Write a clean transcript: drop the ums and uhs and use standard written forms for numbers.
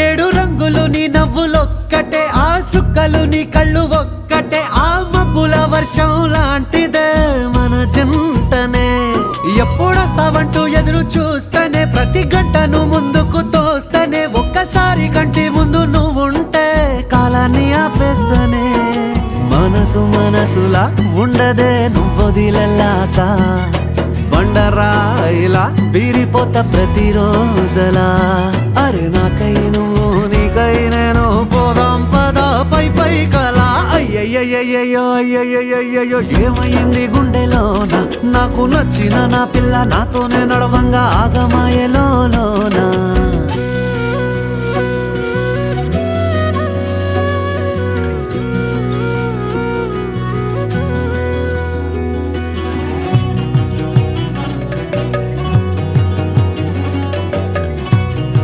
ఏడు రంగులు నీ నవ్వులొక్కటే, ఆ సుక్కలు నీ కళ్ళు ఒక్కటే, ఆ మబ్బుల వర్షం లాంటిదే మన జంటనే. ఎప్పుడొస్తావంటూ ఎదురు చూస్తేనే, ప్రతి గంటను ముందుకు తోస్తేనే, ఒక్కసారి కంటి ముందు నువ్వుంటే కాలాన్ని ఆపేస్తేనే. మనసు మనసులా ఉండదే నువ్వొదిలెళ్ళాక, బండరాయిలా బీరిపోత ప్రతిరోజలా. అరే నాకై నువ్వు నీకై నేను, పోదాం పదా పై పై కలా. అయ్యయ్యయ్యో అయ్యయ్యయ్యో ఏమైంది గుండెలోన, నాకు నచ్చిన నా పిల్ల నాతోనే నడవంగా ఆగమాయలోనా.